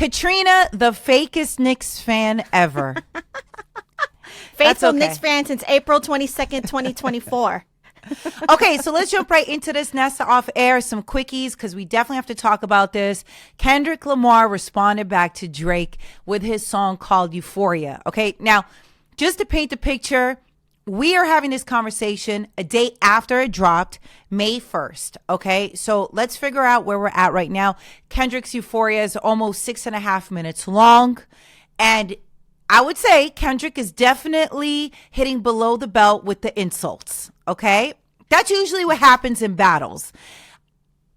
Katrina, the fakest Knicks fan ever. Faithful Knicks fan since April 22nd, 2024. Okay, so let's jump right into this, Nessa, off air. Some quickies, because we definitely have to talk about this. Kendrick Lamar responded back to Drake with his song called Euphoria. Okay, now, just to paint the picture, we are having this conversation a day after it dropped, May 1st. Okay, so let's figure out where we're at right now. Kendrick's Euphoria is almost 6.5 minutes long. And I would say Kendrick is definitely hitting below the belt with the insults. Okay, that's usually what happens in battles.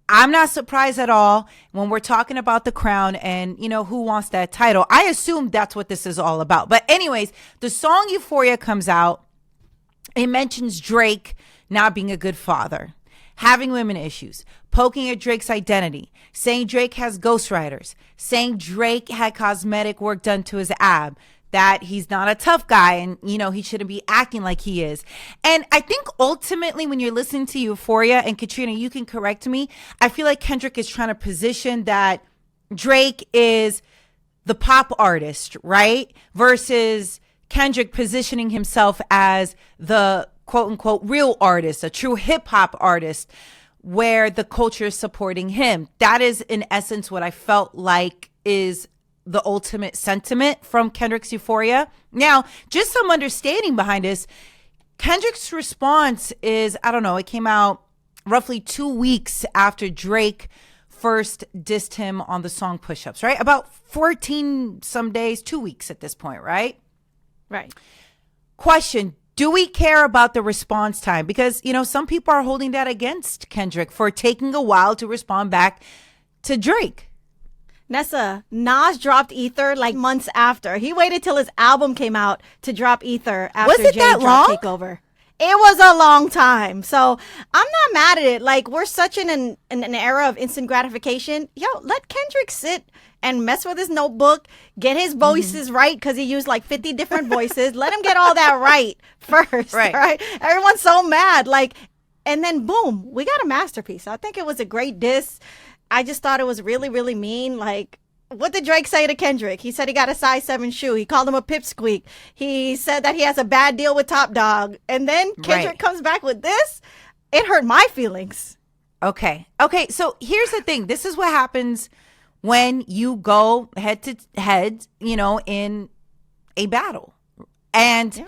I'm not surprised at all when we're talking about the crown and, who wants that title. I assume that's what this is all about. But anyways, the song Euphoria comes out. It mentions Drake not being a good father, having women issues, poking at Drake's identity, saying Drake has ghostwriters, saying Drake had cosmetic work done to his ab, that he's not a tough guy and, he shouldn't be acting like he is. And I think ultimately when you're listening to Euphoria, and Katrina, you can correct me, I feel like Kendrick is trying to position that Drake is the pop artist, right? Versus Kendrick positioning himself as the quote unquote real artist, a true hip hop artist, where the culture is supporting him. That is in essence what I felt like is the ultimate sentiment from Kendrick's Euphoria. Now, just some understanding behind this. Kendrick's response is, I don't know, it came out roughly 2 weeks after Drake first dissed him on the song Push-Ups, right? About 14 some days, 2 weeks at this point, right? Right. Question, do we care about the response time? Because, some people are holding that against Kendrick for taking a while to respond back to Drake. Nessa, Nas dropped Ether like months after. He waited till his album came out to drop Ether after Was it Jay that dropped long? Takeover. It was a long time. So I'm not mad at it. Like, we're such in an era of instant gratification. Yo, let Kendrick sit and mess with his notebook, get his voices right, because he used like 50 different voices. Let him get all that right first. Right? Everyone's so mad. And then boom, we got a masterpiece. I think it was a great diss. I just thought it was really, really mean. Like, what did Drake say to Kendrick? He said he got a size 7 shoe. He called him a pipsqueak. He said that he has a bad deal with Top Dog. And then Kendrick comes back with this. It hurt my feelings. Okay, so here's the thing. This is what happens when you go head to head, in a battle. And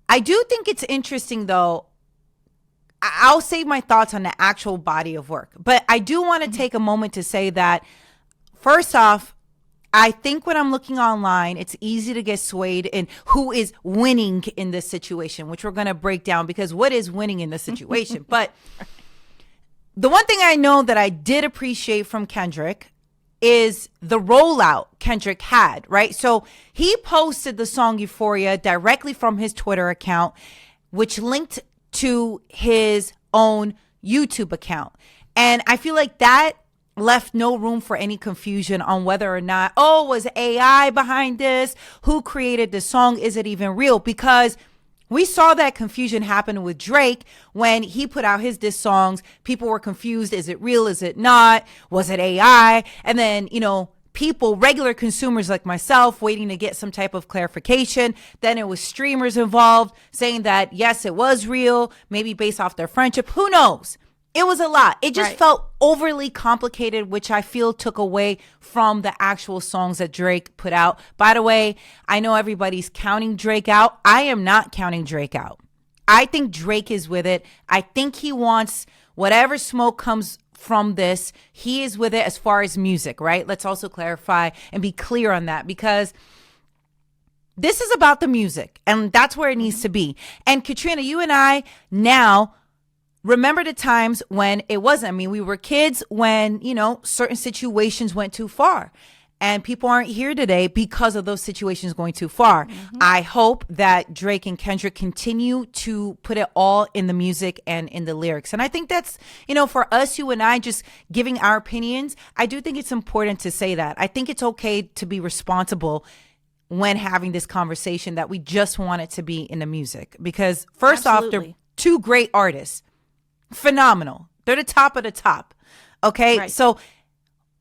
I do think it's interesting, though. I'll save my thoughts on the actual body of work. But I do want to take a moment to say that, first off, I think when I'm looking online, it's easy to get swayed in who is winning in this situation, which we're going to break down, because what is winning in this situation? But the one thing I know that I did appreciate from Kendrick is the rollout Kendrick had, right? So he posted the song Euphoria directly from his Twitter account, which linked to his own YouTube account. And I feel like that left no room for any confusion on whether or not, was AI behind this? Who created this song? Is it even real? Because we saw that confusion happen with Drake when he put out his diss songs. People were confused. Is it real? Is it not? Was it AI? And then, people, regular consumers like myself, waiting to get some type of clarification. Then it was streamers involved saying that, yes, it was real, maybe based off their friendship. Who knows? It was a lot. It just felt overly complicated, which I feel took away from the actual songs that Drake put out. By the way, I know everybody's counting Drake out. I am not counting Drake out. I think Drake is with it. I think he wants whatever smoke comes from this, he is with it as far as music, right? Let's also clarify and be clear on that, because this is about the music and that's where it needs to be. And Katrina, you and I now remember the times when it wasn't. I mean, we were kids when, certain situations went too far. And people aren't here today because of those situations going too far. I hope that Drake and Kendrick continue to put it all in the music and in the lyrics. And I think that's, for us, you and I, just giving our opinions, I do think it's important to say that. I think it's okay to be responsible when having this conversation, that we just want it to be in the music. Because first off, they're two great artists. Phenomenal. They're the top of the top. Okay. Right. So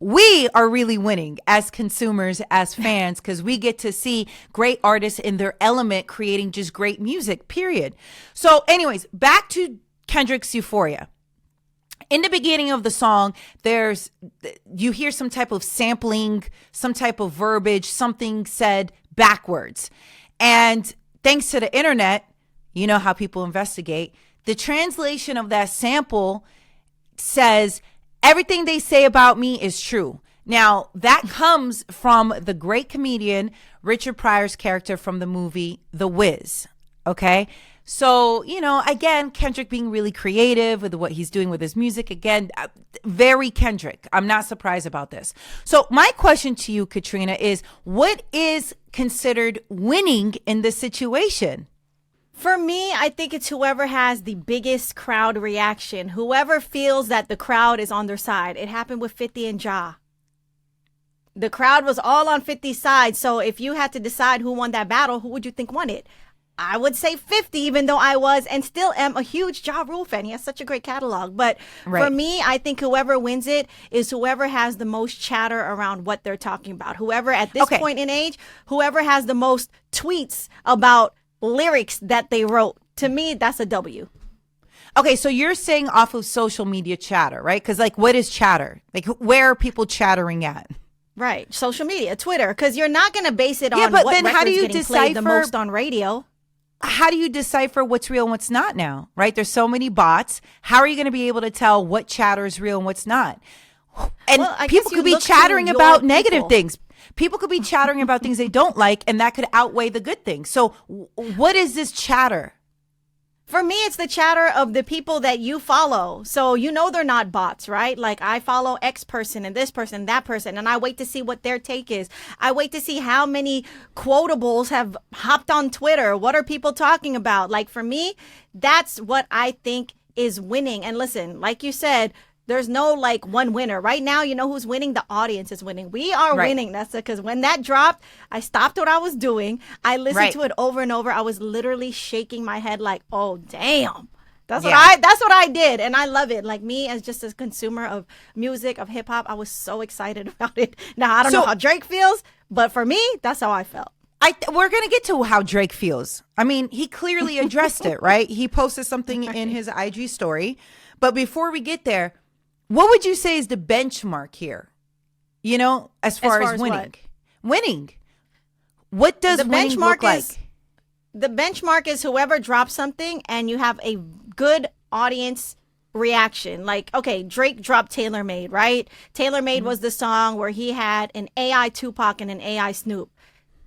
we are really winning as consumers, as fans, because we get to see great artists in their element creating just great music, period. So anyways, back to Kendrick's Euphoria. In the beginning of the song, you hear some type of sampling, some type of verbiage, something said backwards. And thanks to the internet, you know how people investigate, the translation of that sample says, everything they say about me is true. Now, that comes from the great comedian Richard Pryor's character from the movie The Wiz. Okay? So, again, Kendrick being really creative with what he's doing with his music. Again, very Kendrick. I'm not surprised about this. So my question to you, Katrina, is what is considered winning in this situation? For me, I think it's whoever has the biggest crowd reaction, whoever feels that the crowd is on their side. It happened with 50 and Ja. The crowd was all on 50's side. So if you had to decide who won that battle, who would you think won it? I would say 50, even though I was and still am a huge Ja Rule fan. He has such a great catalog. But for me, I think whoever wins it is whoever has the most chatter around what they're talking about. Whoever at this point in age, whoever has the most tweets about lyrics that they wrote. To me, that's a W. Okay, so you're saying off of social media chatter, right? Because what is chatter? Where are people chattering at? Right, social media, Twitter, because you're not going to base it on but what then record's how do you getting played the most on radio. How do you decipher what's real and what's not now, right? There's so many bots. How are you going to be able to tell what chatter is real and what's not? And people could be chattering about negative things. People could be chattering about things they don't like, and that could outweigh the good things. So what is this chatter? For me, it's the chatter of the people that you follow. So they're not bots, right? Like I follow X person and this person, that person, and I wait to see what their take is. I wait to see how many quotables have hopped on Twitter. What are people talking about? Like for me, that's what I think is winning. And listen, like you said, there's no one winner. Right now, who's winning? The audience is winning. We are winning, Nessa, because when that dropped, I stopped what I was doing. I listened to it over and over. I was literally shaking my head like, oh, damn. That's what I did. And I love it. Like me as just a consumer of music, of hip hop, I was so excited about it. Now, I don't know how Drake feels, but for me, that's how I felt. We're going to get to how Drake feels. I mean, he clearly addressed it, right? He posted something in his IG story. But before we get there, what would you say is the benchmark here? As far as winning. What? Winning. What does winning look like? The benchmark is whoever drops something and you have a good audience reaction. Like, okay, Drake dropped Tailor Made, right? Tailor Made was the song where he had an AI Tupac and an AI Snoop.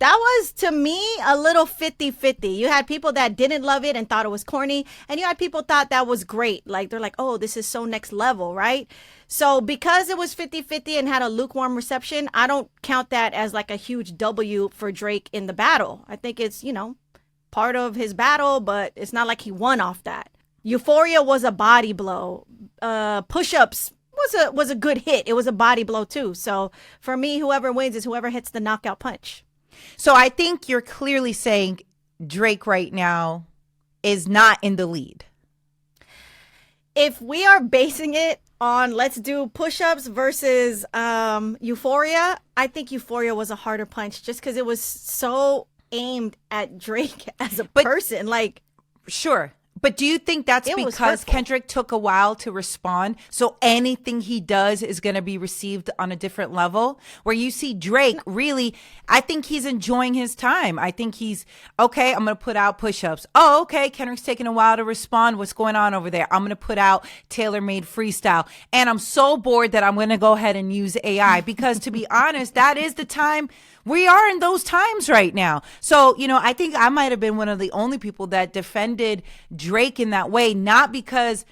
That was, to me, a little 50-50. You had people that didn't love it and thought it was corny, and you had people thought that was great. Like, they're like, oh, this is so next level, right? So because it was 50-50 and had a lukewarm reception, I don't count that as a huge W for Drake in the battle. I think it's, part of his battle, but it's not like he won off that. Euphoria was a body blow. Push-Ups was a good hit. It was a body blow, too. So for me, whoever wins is whoever hits the knockout punch. So I think you're clearly saying Drake right now is not in the lead. If we are basing it on let's do push-ups versus Euphoria, I think Euphoria was a harder punch just because it was so aimed at Drake as a person. Sure. But do you think that's because Kendrick took a while to respond? So anything he does is going to be received on a different level? Where you see Drake really, I think he's enjoying his time. I think he's, okay, I'm going to put out push-ups. Oh, okay, Kendrick's taking a while to respond. What's going on over there? I'm going to put out tailor-made freestyle. And I'm so bored that I'm going to go ahead and use AI. Because to be honest, that is the time. We are in those times right now. So, I think I might have been one of the only people that defended Drake in that way, not because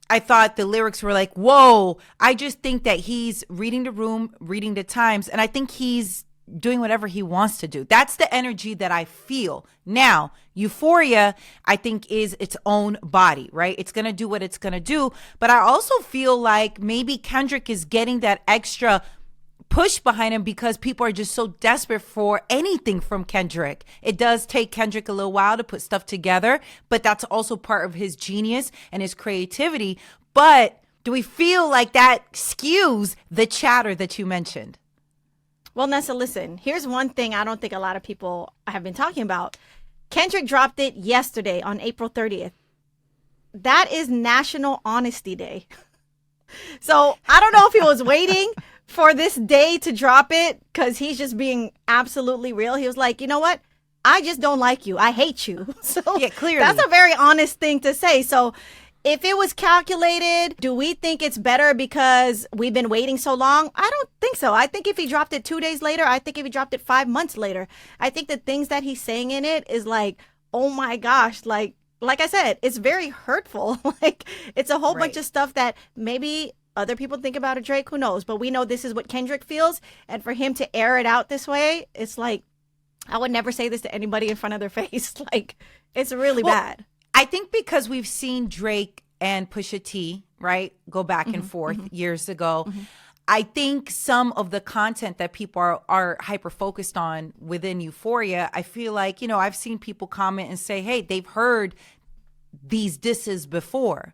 I thought the lyrics were like, whoa. I just think that he's reading the room, reading the times, and I think he's doing whatever he wants to do. That's the energy that I feel. Now, Euphoria, I think, is its own body, right? It's going to do what it's going to do. But I also feel like maybe Kendrick is getting that extra push behind him because people are just so desperate for anything from Kendrick. It does take Kendrick a little while to put stuff together, but that's also part of his genius and his creativity. But Do we feel like that skews the chatter that you mentioned? Well, Nessa, listen, here's one thing I don't think a lot of people have been talking about. Kendrick dropped it yesterday on April 30th. That is National Honesty Day. So I don't know if he was waiting for this day to drop it because he's just being absolutely real. He was like, you know what? I just don't like you. I hate you. So yeah, clearly. That's a very honest thing to say. So if it was calculated, do we think it's better because we've been waiting so long? I don't think so. I think if he dropped it 2 days later, I think if he dropped it 5 months later, I think the things that he's saying in it is like, oh my gosh, like I said, it's very hurtful. Like it's a whole bunch of stuff that maybe other people think about a Drake, who knows? But we know this is what Kendrick feels. And for him to air it out this way, it's like, I would never say this to anybody in front of their face. Like, it's really bad. I think because we've seen Drake and Pusha T, right, go back and forth years ago. I think some of the content that people are hyper focused on within Euphoria, I feel like, I've seen people comment and say, hey, they've heard these disses before.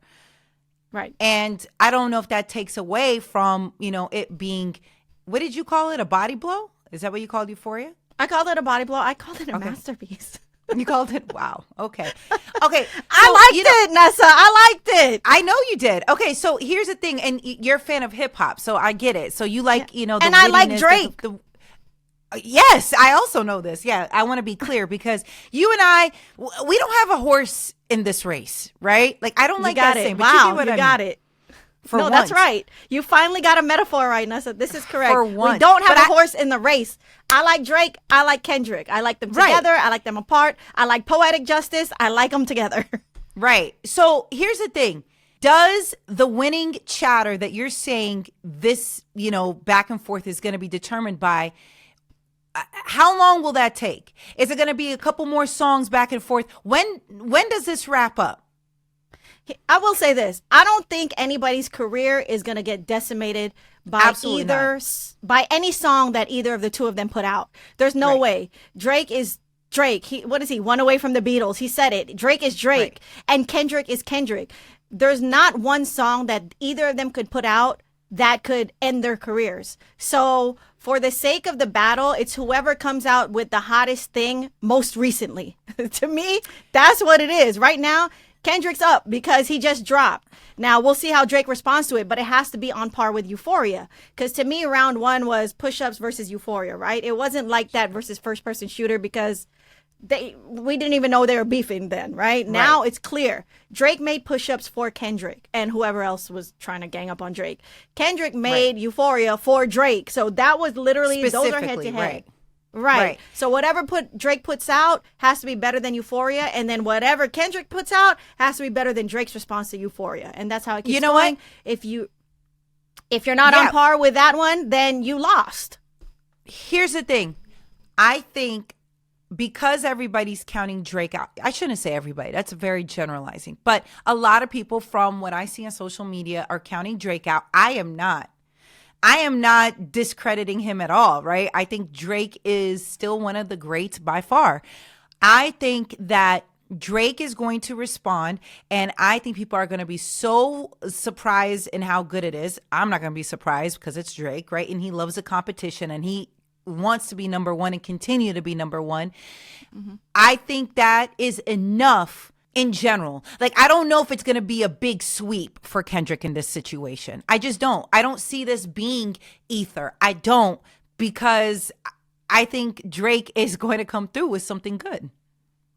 Right. And I don't know if that takes away from, it being, what did you call it? A body blow? Is that what you called Euphoria? I called it a body blow. I called it a masterpiece. You called it? Wow. Okay. I liked it, Nessa. I liked it. I know you did. Okay. So here's the thing. And you're a fan of hip hop. So I get it. So you like, the and I like Drake. Yes. I also know this. Yeah. I want to be clear because you and we don't have a horse in this race, right? Like, I don't like that saying. Wow. You got it. For no, once. That's right. You finally got a metaphor right, Nessa. This is correct. For once. We don't have a horse in the race. I like Drake. I like Kendrick. I like them together. I like them apart. I like Poetic Justice. I like them together. Right. So here's the thing. Does the winning chatter that you're saying this, back and forth is going to be determined by, how long will that take? Is it going to be a couple more songs back and forth? When does this wrap up? I will say this. I don't think anybody's career is going to get decimated by by any song that either of the two of them put out. There's no way. Drake is Drake. What is he? One away from the Beatles. He said it. Drake is Drake and Kendrick is Kendrick. There's not one song that either of them could put out that could end their careers. So for the sake of the battle, it's whoever comes out with the hottest thing most recently. To me, that's what it is. Right now, Kendrick's up because he just dropped. Now, we'll see how Drake responds to it, but it has to be on par with Euphoria. Because to me, round one was push-ups versus Euphoria, right? It wasn't like that versus first-person shooter because we didn't even know they were beefing then, right? Now it's clear. Drake made push-ups for Kendrick and whoever else was trying to gang up on Drake. Kendrick made Euphoria for Drake. So that was literally, those are head-to-head. Right. So whatever Drake puts out has to be better than Euphoria, and then whatever Kendrick puts out has to be better than Drake's response to Euphoria, and that's how it keeps going. What? If you're not on par with that one, then you lost. Here's the thing, I think because everybody's counting Drake out. I shouldn't say everybody. That's very generalizing, but a lot of people from what I see on social media are counting Drake out. I am not discrediting him at all, right? I think Drake is still one of the greats by far. I think that Drake is going to respond, and I think people are going to be so surprised in how good it is. I'm not going to be surprised because it's Drake, right? And he loves the competition, and he wants to be number one and continue to be number one. I think that is enough in general. Like, I don't know if it's going to be a big sweep for Kendrick in this situation. I just don't. I don't see this being ether. I don't, because I think Drake is going to come through with something good.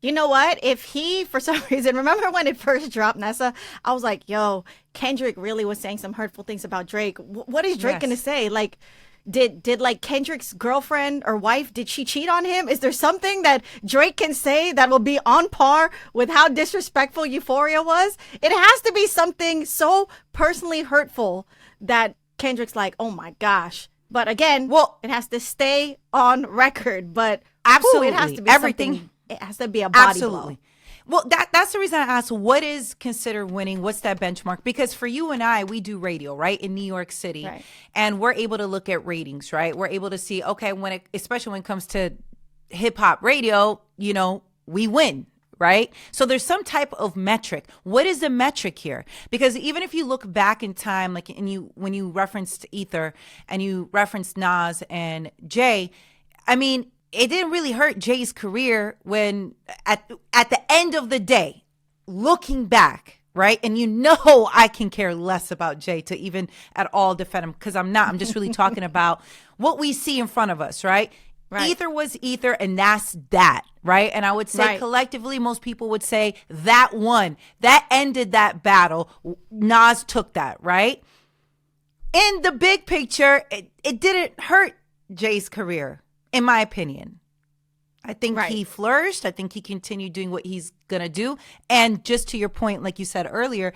You know what? If he, for some reason, remember when it first dropped, Nessa? I was like, yo, Kendrick really was saying some hurtful things about Drake. What is Drake going to say? Like, did like Kendrick's girlfriend or wife, did she cheat on him? Is there something that Drake can say that will be on par with how disrespectful Euphoria was? It has to be something so personally hurtful that Kendrick's like, oh my gosh. But again, it has to stay on record. But absolutely, it has to be everything. It has to be a body blow. Well, that's the reason I asked, what is considered winning? What's that benchmark? Because for you and I, we do radio, right, in New York City. Right. And we're able to look at ratings, right? We're able to see, okay, especially when it comes to hip hop radio, we win, right? So there's some type of metric. What is the metric here? Because even if you look back in time, like when you referenced Ether and you referenced Nas and Jay, I mean, it didn't really hurt Jay's career when at the end of the day, looking back, right? And I can care less about Jay to even at all defend him, because I'm not. I'm just really talking about what we see in front of us, right? Right. Ether was Ether, and that's that, right? And I would say collectively, most people would say that won. That ended that battle. Nas took that, right? In the big picture, it didn't hurt Jay's career, in my opinion. I think he flourished. I think he continued doing what he's going to do. And just to your point, like you said earlier,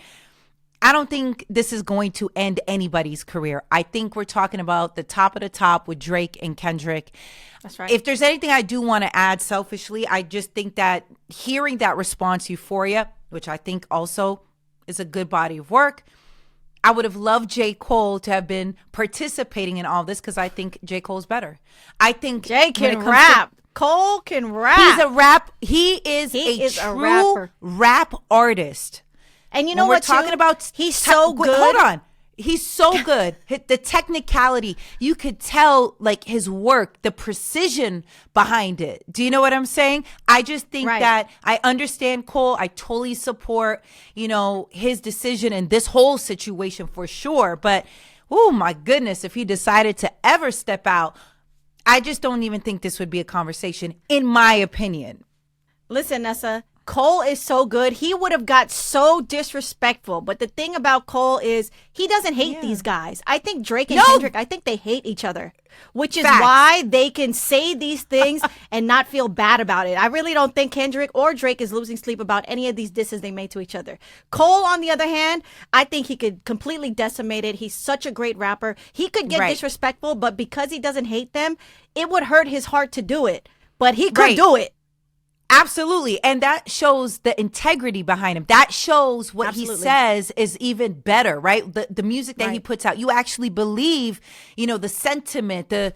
I don't think this is going to end anybody's career. I think we're talking about the top of the top with Drake and Kendrick. That's right. If there's anything I do want to add selfishly, I just think that hearing that response, Euphoria, which I think also is a good body of work, I would have loved J. Cole to have been participating in all this, because I think J. Cole's better. I think Jay can rap. Cole can rap. He's a rap. He is a true rap artist. And you know what? We're talking about. He's so good. Hold on. He's so good. The technicality, you could tell, like, his work, the precision behind it. Do you know what I'm saying? I just think that I understand Cole. I totally support, his decision in this whole situation for sure. But, oh my goodness, if he decided to ever step out, I just don't even think this would be a conversation, in my opinion. Listen, Nessa, Cole is so good. He would have got so disrespectful. But the thing about Cole is he doesn't hate these guys. I think Drake and Kendrick, I think they hate each other, which is why they can say these things and not feel bad about it. I really don't think Kendrick or Drake is losing sleep about any of these disses they made to each other. Cole, on the other hand, I think he could completely decimate it. He's such a great rapper. He could get disrespectful, but because he doesn't hate them, it would hurt his heart to do it. But he could do it. Absolutely. And that shows the integrity behind him. That shows what he says is even better, right? The music that he puts out, you actually believe, the sentiment, the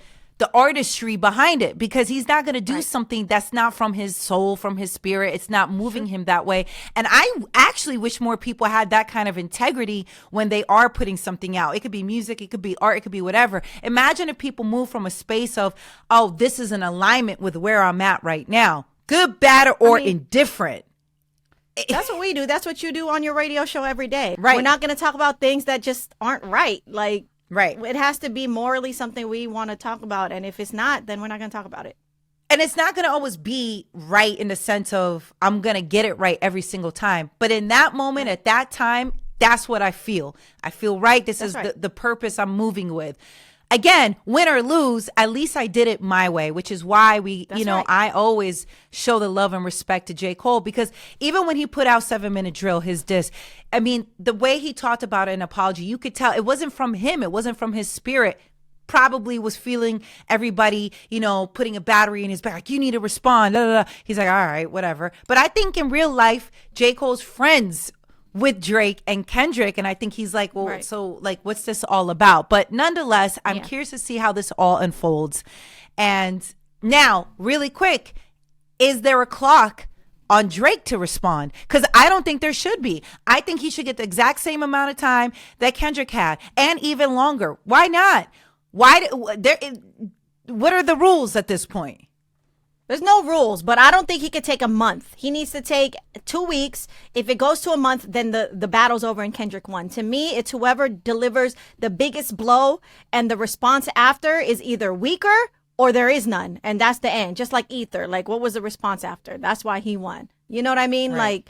artistry behind it, because he's not going to do something that's not from his soul, from his spirit. It's not moving him that way. And I actually wish more people had that kind of integrity when they are putting something out. It could be music, it could be art, it could be whatever. Imagine if people move from a space of, oh, this is in alignment with where I'm at right now. Good, bad, or indifferent. That's what we do. That's what you do on your radio show every day. Right. We're not going to talk about things that just aren't right. Like, right. It has to be morally something we want to talk about. And if it's not, then we're not going to talk about it. And it's not going to always be right in the sense of I'm going to get it right every single time. But in that moment, at that time, that's what I feel. I feel right. This is the purpose I'm moving with. Again, win or lose, at least I did it my way, which is why I always show the love and respect to J. Cole, because even when he put out 7 Minute Drill, his diss, I mean, the way he talked about an apology, you could tell it wasn't from him. It wasn't from his spirit. Probably was feeling everybody, putting a battery in his back. Like, you need to respond. Blah, blah, blah. He's like, all right, whatever. But I think in real life, J. Cole's friends with Drake and Kendrick, and I think he's like, well, so like, what's this all about? But nonetheless, I'm curious to see how this all unfolds. And now, really quick, is there a clock on Drake to respond? Because I don't think there should be. I think he should get the exact same amount of time that Kendrick had, and even longer. Why not? What are the rules at this point? There's no rules, but I don't think he could take a month. He needs to take 2 weeks. If it goes to a month, then the battle's over and Kendrick won. To me, it's whoever delivers the biggest blow, and the response after is either weaker or there is none. And that's the end. Just like Ether. Like, what was the response after? That's why he won. You know what I mean? Like,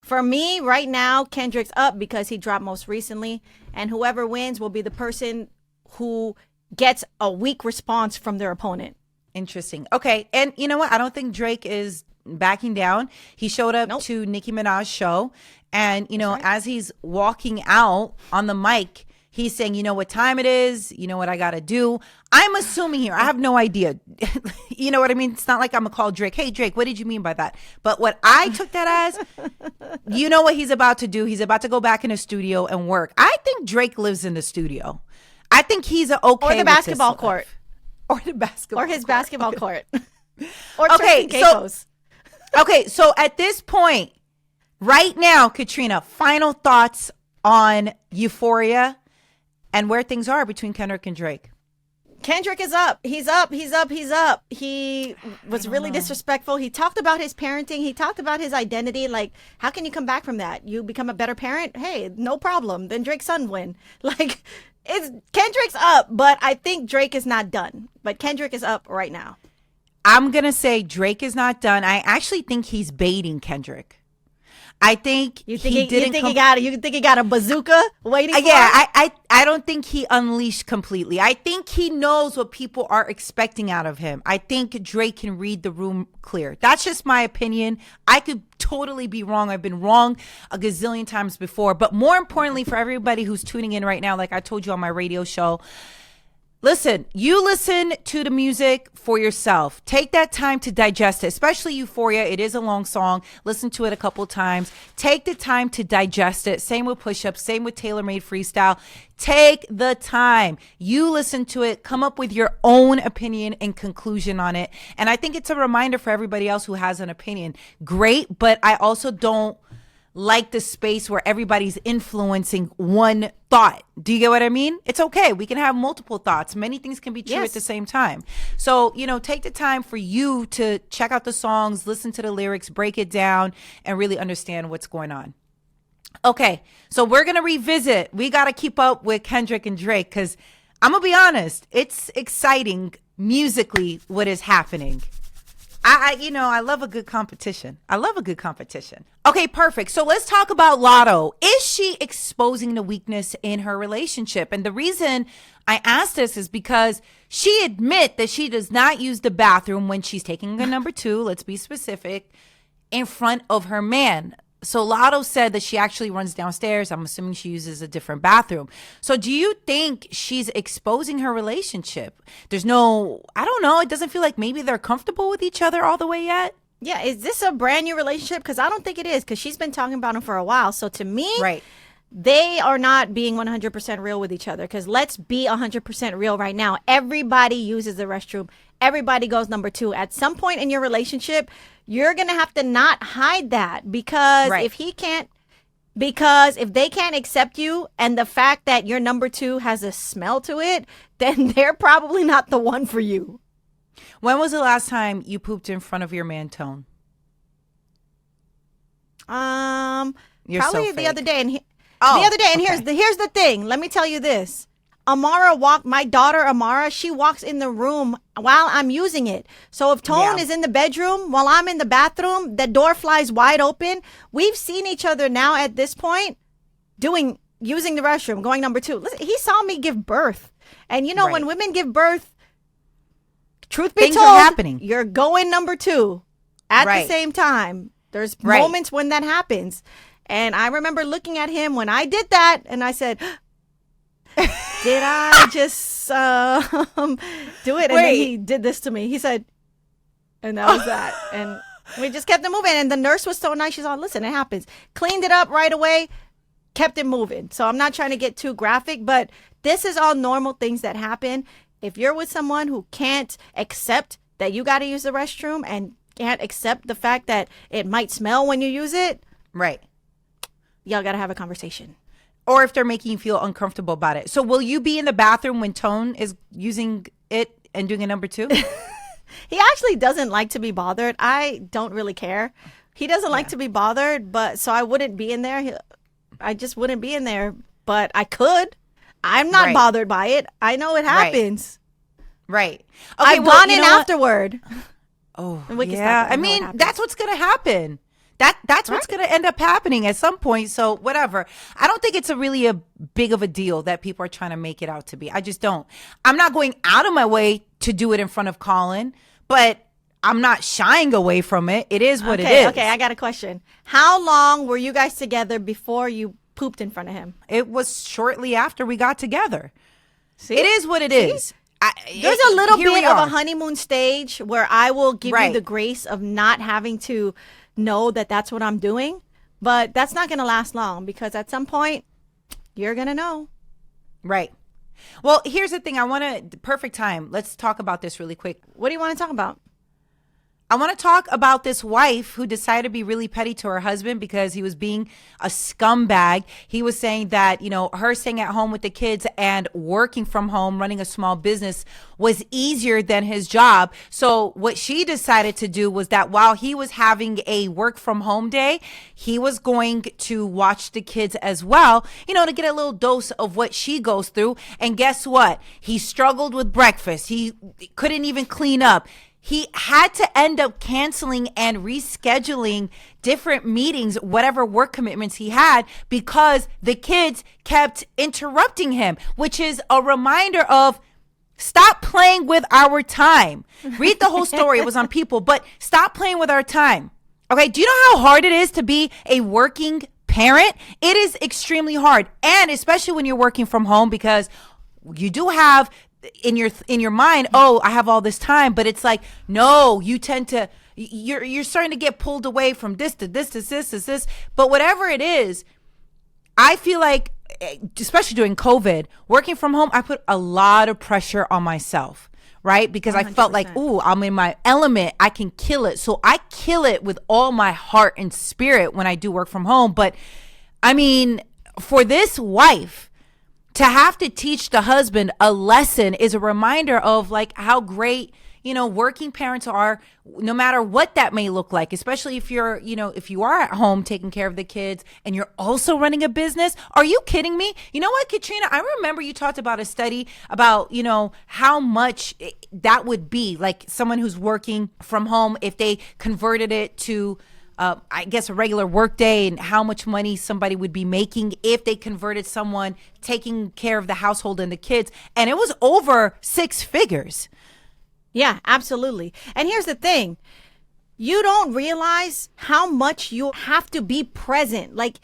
for me, right now, Kendrick's up because he dropped most recently. And whoever wins will be the person who gets a weak response from their opponent. Interesting. Okay. And you know what? I don't think Drake is backing down. He showed up to Nicki Minaj's show. And, as he's walking out on the mic, he's saying, you know what time it is? You know what I got to do? I'm assuming here. I have no idea. You know what I mean? It's not like I'm going to call Drake. Hey, Drake, what did you mean by that? But what I took that as, you know what he's about to do? He's about to go back in the studio and work. I think Drake lives in the studio. I think he's okay. Or the basketball court. Or the basketball or his court. Basketball court. Or okay, Caicos. Okay, so at this point, right now, Katrina, final thoughts on Euphoria and where things are between Kendrick and Drake. Kendrick is up. He's up. He's up. He's up. He was really disrespectful. He talked about his parenting. He talked about his identity. Like, how can you come back from that? You become a better parent? Hey, no problem. Then Drake's son win. Like, Kendrick's up, but I think Drake is not done. But Kendrick is up right now. I'm going to say Drake is not done. I actually think he's baiting Kendrick. I think you think he got a bazooka waiting for him? I don't think he unleashed completely. I think he knows what people are expecting out of him. I think Drake can read the room clear. That's just my opinion. I could totally be wrong. I've been wrong a gazillion times before. But more importantly, for everybody who's tuning in right now, like I told you on my radio show, listen, you listen to the music for yourself. Take that time to digest it, especially Euphoria. It is a long song. Listen to it a couple times. Take the time to digest it. Same with Push-Ups. Same with Tailor Made Freestyle. Take the time. You listen to it. Come up with your own opinion and conclusion on it. And I think it's a reminder for everybody else who has an opinion. Great, but I also don't like the space where everybody's influencing one thought. Do you get what I mean? It's okay. We can have multiple thoughts. Many things can be true at the same time. So, take the time for you to check out the songs, listen to the lyrics, break it down, and really understand what's going on. Okay, so we're going to revisit. We got to keep up with Kendrick and Drake because I'm going to be honest, it's exciting musically what is happening. I love a good competition. Okay, perfect. So let's talk about Latto. Is she exposing the weakness in her relationship? And the reason I ask this is because she admits that she does not use the bathroom when she's taking a number 2, let's be specific, in front of her man. So Latto said that she actually runs downstairs. I'm assuming she uses a different bathroom. So do you think she's exposing her relationship? I don't know. It doesn't feel like maybe they're comfortable with each other all the way yet. Yeah. Is this a brand new relationship? Because I don't think it is, because she's been talking about him for a while. So to me, right, they are not being 100% real with each other, because let's be 100% real right now. Everybody uses the restroom. Everybody goes number 2. At some point in your relationship, you're going to have to not hide that, because if they can't accept you and the fact that your number 2 has a smell to it, then they're probably not the one for you. When was the last time you pooped in front of your man, Tone? You're probably so the fake. other day. And here's the thing. Let me tell you this. My daughter Amara, she walks in the room while I'm using it. So if Tone is in the bedroom while I'm in the bathroom, the door flies wide open. We've seen each other now at this point using the restroom, going number 2. Listen, he saw me give birth. And when women give birth, truth be things told, are happening. You're going number 2 at the same time. There's moments when that happens. And I remember looking at him when I did that, and I said, did I just do it? And then he did this to me. He said, and that was that. And we just kept it moving. And the nurse was so nice. She's all, listen, it happens. Cleaned it up right away, kept it moving. So I'm not trying to get too graphic, but this is all normal things that happen. If you're with someone who can't accept that you got to use the restroom and can't accept the fact that it might smell when you use it, right, y'all got to have a conversation. Or if they're making you feel uncomfortable about it. So will you be in the bathroom when Tone is using it and doing a number 2? He actually doesn't like to be bothered. I don't really care. He doesn't like to be bothered, but so I wouldn't be in there. I just wouldn't be in there, but I could. I'm not bothered by it. I know it happens. Right. Okay, I've gone in afterward. Oh, yeah. I mean, that's what's going to happen. That's what's going to end up happening at some point. So whatever. I don't think it's really a big of a deal that people are trying to make it out to be. I just don't. I'm not going out of my way to do it in front of Colin, but I'm not shying away from it. It is what it is. Okay, I got a question. How long were you guys together before you pooped in front of him? It was shortly after we got together. See? It is what it is. There's a little bit of a honeymoon stage where I will give you the grace of not having to know that that's what I'm doing, but that's not going to last long, because at some point you're going to know. Right. Well, here's the thing. Perfect time. Let's talk about this really quick. What do you want to talk about? I want to talk about this wife who decided to be really petty to her husband because he was being a scumbag. He was saying that, her staying at home with the kids and working from home, running a small business was easier than his job. So what she decided to do was that while he was having a work from home day, he was going to watch the kids as well, to get a little dose of what she goes through. And guess what? He struggled with breakfast. He couldn't even clean up. He had to end up canceling and rescheduling different meetings, whatever work commitments he had, because the kids kept interrupting him, which is a reminder of stop playing with our time. Read the whole story. It was on People, but stop playing with our time. Okay. Do you know how hard it is to be a working parent? It is extremely hard. And especially when you're working from home, because you do have in your mind, I have all this time, but it's like, no, you're starting to get pulled away from this to this to this to this. But whatever it is, I feel like, especially during COVID, working from home, I put a lot of pressure on myself, right? Because 100%. I felt like, I'm in my element. I can kill it. So I kill it with all my heart and spirit when I do work from home. But I mean, for this wife to have to teach the husband a lesson is a reminder of like how great, working parents are, no matter what that may look like, especially if you're, if you are at home taking care of the kids and you're also running a business. Are you kidding me? You know what, Katrina? I remember you talked about a study about, how much that would be like someone who's working from home if they converted it to I guess a regular work day, and how much money somebody would be making if they converted someone taking care of the household and the kids. And it was over 6 figures. Yeah, absolutely. And here's the thing. You don't realize how much you have to be present. Like,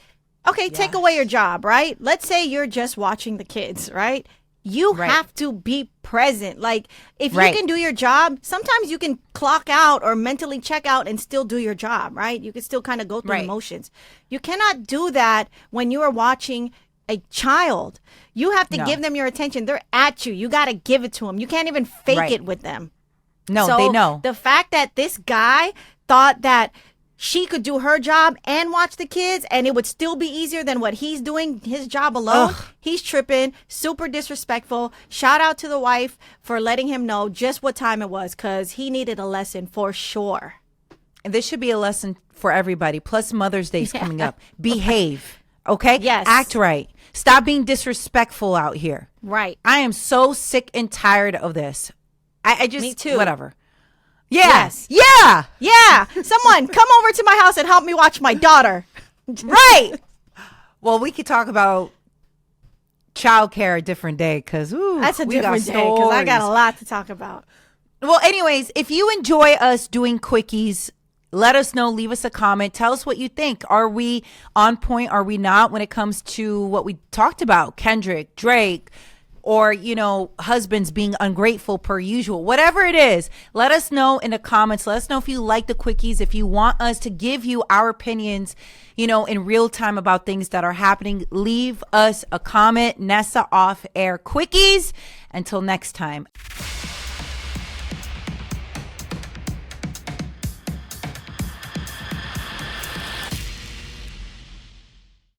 okay, take away your job, right? Let's say you're just watching the kids, right? You have to be present. Like, if you can do your job, sometimes you can clock out or mentally check out and still do your job, right? You can still kind of go through the motions. You cannot do that when you are watching a child. You have to give them your attention. They're at you. You got to give it to them. You can't even fake it with them. No, so they know. The fact that this guy thought that she could do her job and watch the kids and it would still be easier than what he's doing his job alone. He's tripping, super disrespectful. Shout out to the wife for letting him know just what time it was, because he needed a lesson for sure. And this should be a lesson for everybody. Plus Mother's Day's coming up. Behave. Okay? Yes. Act right. Stop being disrespectful out here. Right. I am so sick and tired of this. I just, me too. Whatever. Yeah. Yes. Yeah. Yeah. Someone come over to my house and help me watch my daughter. Right. Well, we could talk about childcare a different day, because that's a different day, because I got a lot to talk about. Well, anyways, if you enjoy us doing quickies, let us know. Leave us a comment. Tell us what you think. Are we on point? Are we not when it comes to what we talked about? Kendrick, Drake, or, husbands being ungrateful per usual. Whatever it is, let us know in the comments. Let us know if you like the quickies, if you want us to give you our opinions, in real time about things that are happening. Leave us a comment. Nessa Off Air Quickies. Until next time.